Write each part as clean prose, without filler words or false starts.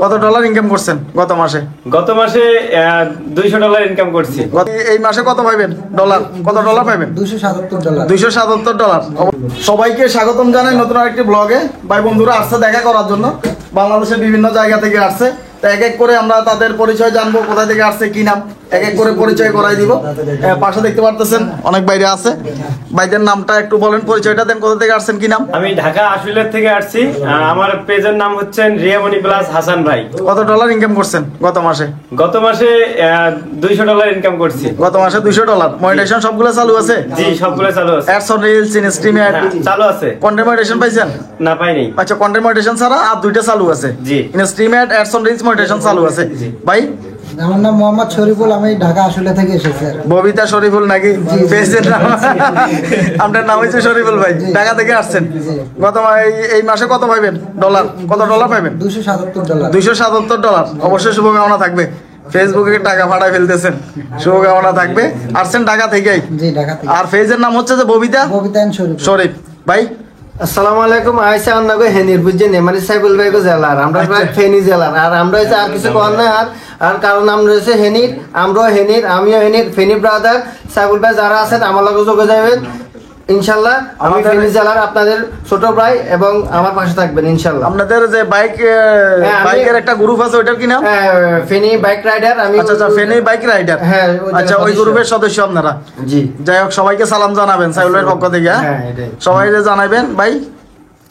কত dollar income করছেন গত মাসে? গত মাসে $200 ইনকাম করছি। এই মাসে কত পাইবেন ডলার? কত ডলার পাইবেন? $277। $277। সবাইকে স্বাগতম জানাই নতুন আরেকটি ব্লগে। ভাই বন্ধুরা আসছে দেখা করার জন্য, বাংলাদেশের বিভিন্ন জায়গা থেকে আসছে। এক এক করে আমরা তাদের পরিচয় জানবো, কোথা থেকে আসছে, কি নাম, এক এক করে পরিচয় করাই দিব। পাশে দেখতে পারতেছেন অনেক বাইরে আছে। ভাইদের নামটা একটু বলেন, পরিচয়টা দেন, কোথা থেকে আসছেন, কি নাম? আমি ঢাকা আশুলিয়া থেকে আসছি। আমার পেজের নাম হচ্ছে রিয়ামণি প্লাস হাসান ভাই। কত ডলার ইনকাম করছেন গত মাসে? গত মাসে $200 ইনকাম করছি। গত মাসে $200। মনিটাইজেশন সবগুলো চালু আছে? জি, সবগুলো চালু আছে। Ads on reels, instream add চালু আছে। কন্টেন্ট মনিটাইজেশন পাইছেন? না, পাইনি। আচ্ছা, কন্টেন্ট মনিটাইজেশন ছাড়া আর দুইটা চালু আছে। জি। Instream ad, ads on reels, monetisation চালু আছে। ভাই আমার নাম মোহাম্মদ শরীফুল, আমি ঢাকা আশুলিয়া থেকে এসেছি। ববিতা শরীফুল নাকি পেজের নাম? আপনার নাম হচ্ছে শরীফুল ভাই, ঢাকা থেকে আসছেন। গত এই মাসে কত পাইবেন ডলার? কত ডলার পাইবেন? $277। $277। অবশ্যই শুভকামনা থাকবে। ফেসবুকে টাকা ভাড়ায় ফেলতেছেন, শুভকামনা থাকবে। আসছেন ঢাকা থেকেই? জি, ঢাকা থেকে। আর পেজের নাম হচ্ছে যে ববিতা শরীফ ভাই। আসসালামু আলাইকুম। আইসা আন্নাগো হেনির বুঝছেন মানে সাইবুল ভাইগো জেলার আমরা প্রায় ফেনী জেলার। আর আমরা হচ্ছে আর কিছু কর না। আর কারণ নাম রয়েছে হেনির, আমরাও হেনির, আমিও হেনির, ফেনী ব্রাদার। সাইবুল ভাই যারা আছেন আমার লগে যোগ যাবেন ইনশাল্লাহ। আমি ফেনী জেলার আপনাদের ছোট ভাই এবং আমার পাশে থাকবেন ইনশাল্লাহ। আপনাদের যে বাইকের একটা গ্রুপ আছে, ওইটার কি নাম? Feni bike rider. আমি আচ্ছা, ফেনী বাইক রাইডার। হ্যাঁ, আচ্ছা, ওই গ্রুপের সদস্য আপনারা? জি। যাই হোক, সবাইকে সালাম জানাবেন সাইবুল ভাইয়ের পক্ষ থেকে। সবাই জানাবেন ভাই।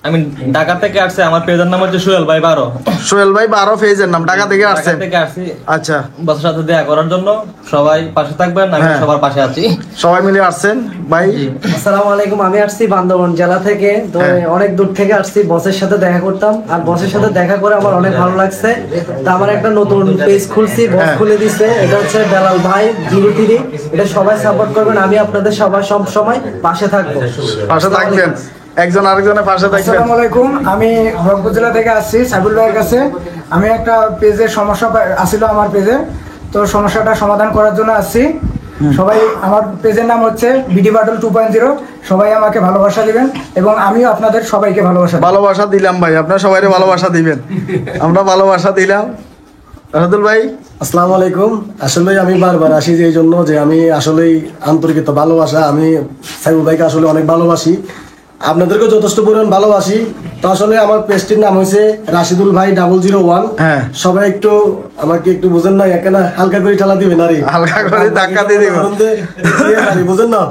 আমি ঢাকা থেকে আসছি, আমার পেজের নাম হচ্ছে সোহেল ভাই 12। সোহেল ভাই 12 পেজের নাম, ঢাকা থেকে আসছেন? ঢাকা থেকে আসছি। আচ্ছা, বসের সাথে দেখা করার জন্য সবাই পাশে থাকবেন, আমি সবার পাশে আছি। সবাই মিলে আসছেন ভাই। আসসালামু আলাইকুম। আমি আসছি বান্দরবান জেলা থেকে, তো অনেক দূর থেকে আসছি বসের সাথে দেখা করতাম। আর বসের সাথে দেখা করে আমার অনেক ভালো লাগছে। তা আমার একটা নতুন পেজ খুলছি, বস খুলে দিচ্ছে। এটা হচ্ছে বেলাল ভাই 03। এটা সবাই সাপোর্ট করবেন, আমি আপনাদের সবার সব সময় পাশে থাকবো। পাশে থাকবেন, একজন আরেকজনের পাশে থাকবেন। আসসালামু আলাইকুম। আমি রংপুর জেলা থেকে আসছি সাইবুল ভাইয়ের কাছে। আমি একটা পেজের সমস্যা আসছিল আমার পেজে, তো সমস্যাটা সমাধান করার জন্য আসছি। সবাই, আমার পেজের নাম হচ্ছে বিডি বাটল 2.0। সবাই আমাকে ভালোবাসা দিবেন এবং আমিও আপনাদের সবাইকে ভালোবাসা দিলাম ভাই। আপনারা সবাই ভালোবাসা দিবেন, আমরা ভালোবাসা দিলাম। রাহুল ভাই আসসালামু আলাইকুম। আসলে আমি বারবার আসি যে এই জন্য যে আমি আসলেই আন্তরিকত ভালোবাসা, আমি সাইবুল ভাইকে আসলে অনেক ভালোবাসি, আপনাদেরকে যথেষ্ট পরিমাণ ভালোবাসি। তো আসলে আমার পেজটির নাম হয়েছে রাশিদুল ভাই 001। হ্যাঁ, সবাই একটু আমাকে একটু বুঝেন না, এখানে হালকা করে ঠেলা দিবেন, আরে হালকা করে ধাক্কা দিয়ে দিবেন, বুঝেন না?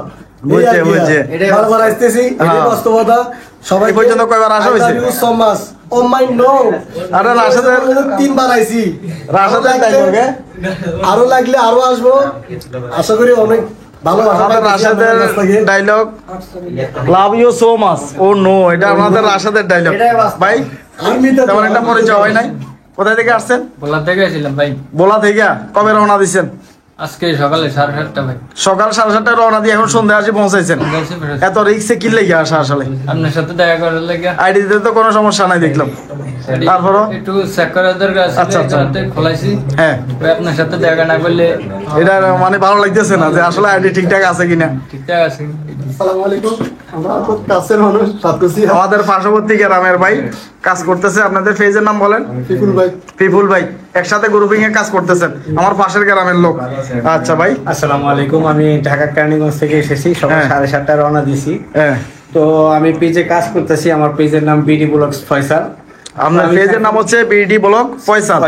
বারবার আসতেছি, এটাই বাস্তবতা। সবাই পর্যন্ত কয়বার আসা হয়েছে? ও মাই নো, আরে রাশেদের 3 বার আইছি। রাশেদের ডায়লগে আরো লাগলে আরো আসবো, আশা করি অনেক ভালো। আমাদের রাশেদের dialogue love you so much. Oh no, এটা আমাদের রাশেদের ডায়লগ ভাই। তেমন একটা পরিচয় হয় নাই। কোথায় থেকে আসছেন? বলা থেকে আসছিলাম ভাই। বলা থেকে। কবে রওনা দিচ্ছেন? আজকে সকালে 7:30 ভাই। সকাল 7:30 রওনা দিয়ে এখন সন্ধ্যা আসি পৌঁছাইছেন। এত রিক্সে কি লেগে আসা? আসলে আপনার সাথে দেখা করার লাগে আইডি দিতে তো কোনো সমস্যা নাই দেখলাম। তারপরও একটু চেক করার দরকার আছে। আচ্ছা, আচ্ছা। খোলাইছি। হ্যাঁ, ভাই আপনার সাথে দেখা না করলে এটা মানে ভালো লাগতেছে না যে আসলে আইডি ঠিকঠাক আছে কিনা। ঠিকঠাক আছে। আসসালামু আলাইকুম। আমরা তো কাছের মানুষ, সাতকুচি। আমাদের পার্শ্ববর্তী গ্রামের ভাই কাজ করতেছে। আপনাদের পেজের নাম বলেন? পিপুল ভাই। পিপুল ভাই একসাথে গ্রুপিং এ কাজ করতেছেন, আমার পাশের গ্রামের লোক। আচ্ছা ভাই, আসসালামু আলাইকুম। আমি ঢাকা কেরানীগঞ্জ থেকে এসেছি, সকাল 7:30 রওনা দিছি। হ্যাঁ, তো আমি পেজে কাজ করতেছি। আমার পেজের নাম বিডি ব্লগস ফয়সাল। আপনার পেজের নাম হচ্ছে বিডি ব্লগ ফয়সাল।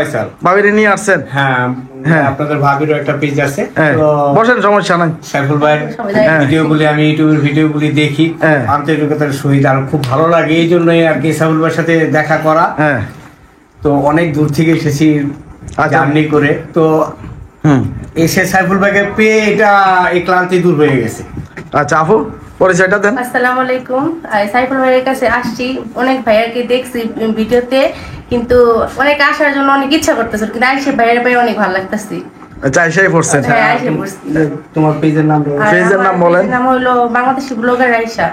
ভাবিরে নিয়ে আসছেন? হ্যাঁ, আপনাদের ভাবিরও একটা পেজ আছে। তো বসেন, সমস্যা নাই। সাইফুল ভাইয়ের ভিডিওগুলি আমি ইউটিউবের ভিডিওগুলি দেখি আন্তরিকতার সহিত, আর খুব ভালো লাগে। এই জন্যই আর কি সাইফুল ভাইয়ের সাথে দেখা করা। তো অনেক দূর থেকে এসেছি জার্নি করে, তো এসে সাইফুল ভাইকে পেয়ে এটা এই ক্লান্তি দূর হয়ে গেছে। আচ্ছা আপু, পরিচয়টা দেন। আসসালামু আলাইকুম। সাইফুল ভাইয়ের কাছে আসছি, অনেক ভাইয়াকে দেখছি ভিডিওতে, কিন্তু অনেক আসার জন্য অনেক ইচ্ছা করতেছে, কিন্তু আইসে ভাইয়ের ভাই অনেক ভালো লাগতেছে। আচ্ছা, এসেই পড়ছেন? হ্যাঁ, আইসে পড়ছি। তোমার পেজের নাম? পেজের নাম বলেন। নাম হলো বাংলাদেশি ব্লগার রাইসা।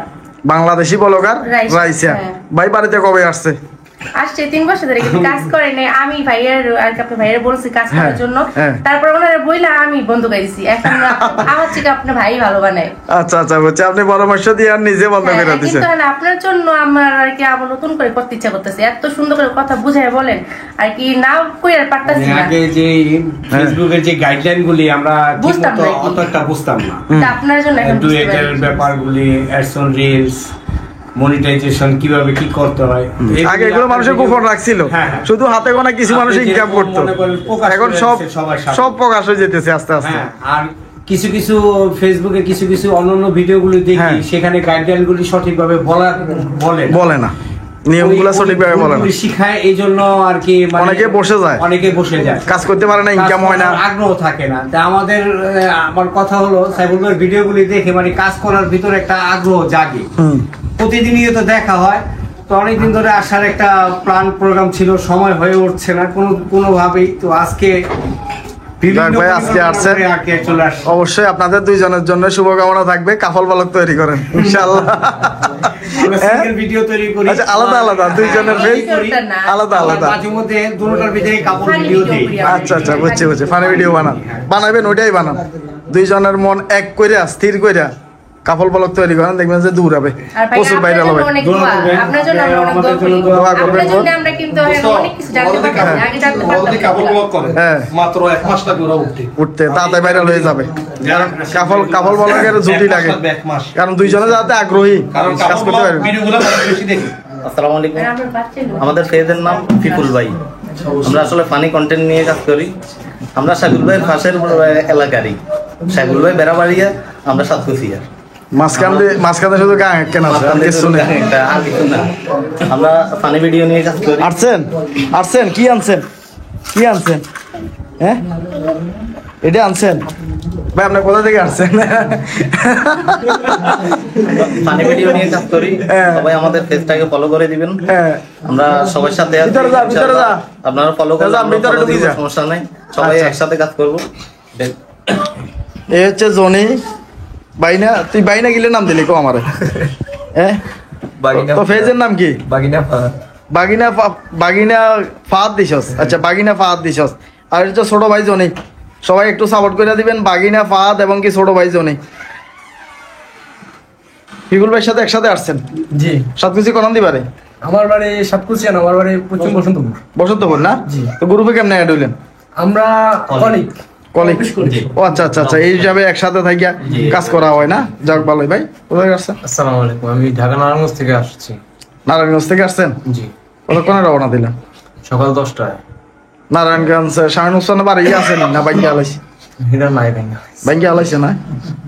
বাংলাদেশি ব্লগার রাইসা। ভাই বাড়িতে কবে আসছে? আসছে 3 বছর ধরে কিন্তু কাজ করে নাই। আমি ভাইয়ার আর কি আপনার ভাইয়ার বলছি কাজ করার জন্য, তারপর ওনারা বইলা আমি বন্ধ করে দিছি। এখন আমার থেকে আপনার ভাই ভালো বানায়। আচ্ছা আচ্ছা বুঝছি, আপনি পরামর্শ দিয়ে আর নিজে বন্ধ করে দিয়েছেন। কিন্তু হ্যাঁ, আপনার জন্য আমার আর কি আবার নতুন করে করতে ইচ্ছা করতেছে। এত সুন্দর করে কথা বুঝায় বলেন আর কি, না কই আর পারতাছি না। আগে যে ফেসবুকের যে গাইডলাইন গুলি আমরা ঠিকমতো অতটা বুঝতাম না। আপনার জন্য এখন বুঝতে ডুয়েটের পারি। ব্যাপারগুলি, অ্যাডস অন রিলস, মনিটাইজেশন কিভাবে কি করতে হয়, আগে এগুলো মানুষের গোপন রাখছিল, শুধু হাতে গোনা কিছু মানুষ ইনকাম করতো। এখন সব প্রকাশ হয়ে যেতেছে আস্তে আস্তে। আর কিছু কিছু ফেসবুকে কিছু কিছু অন্যান্য ভিডিওগুলো দেখি, সেখানে গাইডলাইন গুলি সঠিকভাবে বলে না, নিয়মগুলো সঠিকভাবে বলে না, শিখায়। এই জন্য আর কি অনেকে বসে যায়, কাজ করতে পারে না, ইনকাম হয় না, আগ্রহ থাকে না। তা আমার কথা হলো সাইফুল ভাইয়ের ভিডিওগুলি দেখে মানে কাজ করার ভিতরে একটা আগ্রহ জাগে। প্রতিদিনই তো দেখা হয়, তো অনেকদিন ধরে আসার একটা প্ল্যান প্রোগ্রাম ছিল, সময় হয়ে উঠছে না কোনোভাবেই। তো আজকে অবশ্যই আপনাদের দুইজনের জন্য শুভকামনা থাকবে। কাফল বালক তৈরি করেন ইনশাআল্লাহ। ভিডিও তৈরি করি আলাদা আলাদা, দুইজনের আলাদা আলাদা। আচ্ছা আচ্ছা বুঝছি, ফানি ভিডিও বানাবেন, ওইটাই বানান। দুইজনের মন এক কইরা স্থির কইরা কাফল বালক তৈরি করেন, দেখবেন যে দূর হবে, প্রচুর ভাইরাল হবে। আপনার জন্য আমরা অনেক দোয়া করি। আপনার জন্য আমরা কিন্তু অনেক কিছু জানতে পারছি, আগে জানতে পারতাম না। মাত্র 1 মাস লাগে ওরা উঠতে, তাড়াতাড়ি ভাইরাল হয়ে যাবে। কাফল বালকের জুটি লাগে, কারণ দুইজনে যাতে আগ্রহী কাজ করতে পারবে। আসসালামু আলাইকুম, আমাদের পেজের নাম পিপুল ভাই। আমরা আসলে ফানি কন্টেন্ট নিয়ে কাজ করি। আমরা সাইফুল ভাইয়ের পাশের এলাকারই, সাইফুল ভাই বেড়াবাড়িয়া, আমরা সাতকুচিয়া। মাঝখানে শুধু গান কেন আছে, আর কিছু নেই। আর কিছু না, আমরা ফানি ভিডিও নিয়ে কাজ করি। আসছেন কি আনছেন হ্যাঁ, এটা আনছেন ভাই? আপনার কোথা থেকে আসছেন? ফানি ভিডিও নিয়ে কাজ করি, সবাই আমাদের পেজটাকে ফলো করে দিবেন। আমরা সবার সাথে আপনারা ফলো করবেন, সমস্যা নাই, সবাই একসাথে কাজ করবো। এই হচ্ছে জনি বাইনা। তুই বাইনা গিলে নাম দিলি কো আমারে? তো ফেজের নাম কি? বাগিনা ফাহাদ দিছস। আচ্ছা, বাগিনা ফাহাদ দিছস। আর হচ্ছে ছোট ভাই জনি, সবাই একটু সাপোর্ট করে দিবেন। বাগিনা ফাহাদ এবং কি ছোট ভাই জনি। পিপুল ভাইয়ের সাথে একসাথে আসছেন? জি। সাতকুচি কোন দিবারে? আমার বাড়ি সাতকুচিয়া না, আমার বাড়ি পশ্চিম বসন্তপুর না? তো গ্রুপে কেমনে অ্যাড হইলেন? আমরা কলিগ। ও আচ্ছা আচ্ছা আচ্ছা, এই হিসাবে একসাথে থাকিয়া কাজ করা হয় না। যাক ভালোই। ভাই কোথায় আসছেন? আসসালামু আলাইকুম, আমি ঢাকা নারায়ণগঞ্জ থেকে আসছি। নারায়ণগঞ্জ থেকে আসছেন? জি। কতক্ষণে রওনা দিলেন? সকাল 10টায়। নারায়ণগঞ্জ শামীম হোসেন বাড়ি আছেন না? বাইকে আলাইছে? এটা নাই বাইকে আলাইছে না?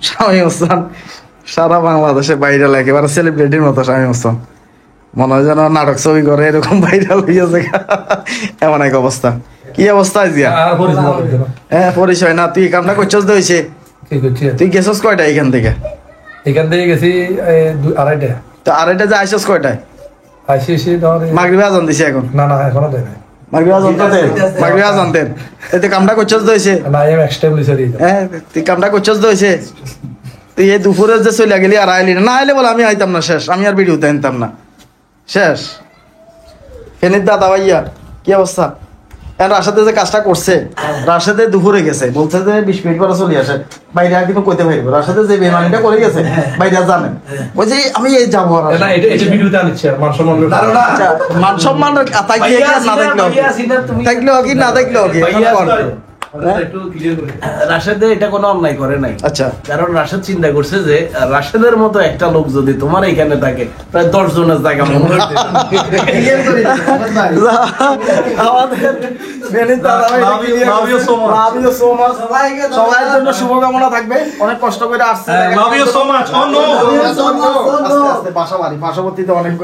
শামীম হোসেন সারা বাংলাদেশে ভাইরাল, একেবারে সেলিব্রিটির মতো শামীম হোসেন। মনে হয় যেন নাটক ছবি করে, এরকম ভাইরাল হইয়াছে এমন এক অবস্থা। কি অবস্থা আজকে? হ্যাঁ, পরিচয় না। তুই কামনা করছস তো হইছে? তুই গেছস কয়টা এখান থেকে? এখান থেকে গেছি 2:30। তো 2:30 যে আইসস কয়টায়? মাগরিব আজান দিছে এখন? না এখনো দেয় নাই। মাগরিব আজান দেন। এতে কামটা করছস তো হইছে? না, আমি এক্সট্রা বলিছি। হ্যাঁ, তুই কামটা করছস তো হইছে? তুই এই দুপুরে যে চলে গেলি আর আইলি না? আইলে বলে আমি আইতাম না, শেষ। আমি আর ভিডিওতে আনতাম না, শেষ। ফেনীর দাদা ভাইয়া কি অবস্থা? রাশেদে যে কাজটা করছে, রাশেদে দুপুরে গেছে, বলছে যে 20 মিনিট পরে চলে আসে। বাইরে আর কিন্তু কইতে পারবো, রাশেদে যে বেমানিটা করে গেছে বাইরে জানে। ওই যে আমি এই যাবো, মান সম্মান থাকলেও কি না থাকলেও কি। রাশেদে এটা কোনো অন্যায় করে নাই। আচ্ছা, কারণ রাশেদ চিন্তা করছে যে রাশেদের মতো একটা লোক যদি তোমার এখানে থাকে, প্রায় 10 জনের জায়গা সবার জন্য শুভকামনা থাকবে। অনেক কষ্ট করে আসছে, পার্শ্ববর্তীতে অনেক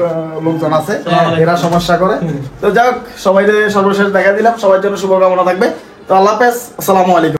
লোকজন আছে, এরা সমস্যা করে। তো যাক, সবাই সর্বশেষ দেখা দিলাম। সবার জন্য শুভকামনা থাকবে। তো আল্লাহ হাফেজ, আসসালামু আলাইকুম।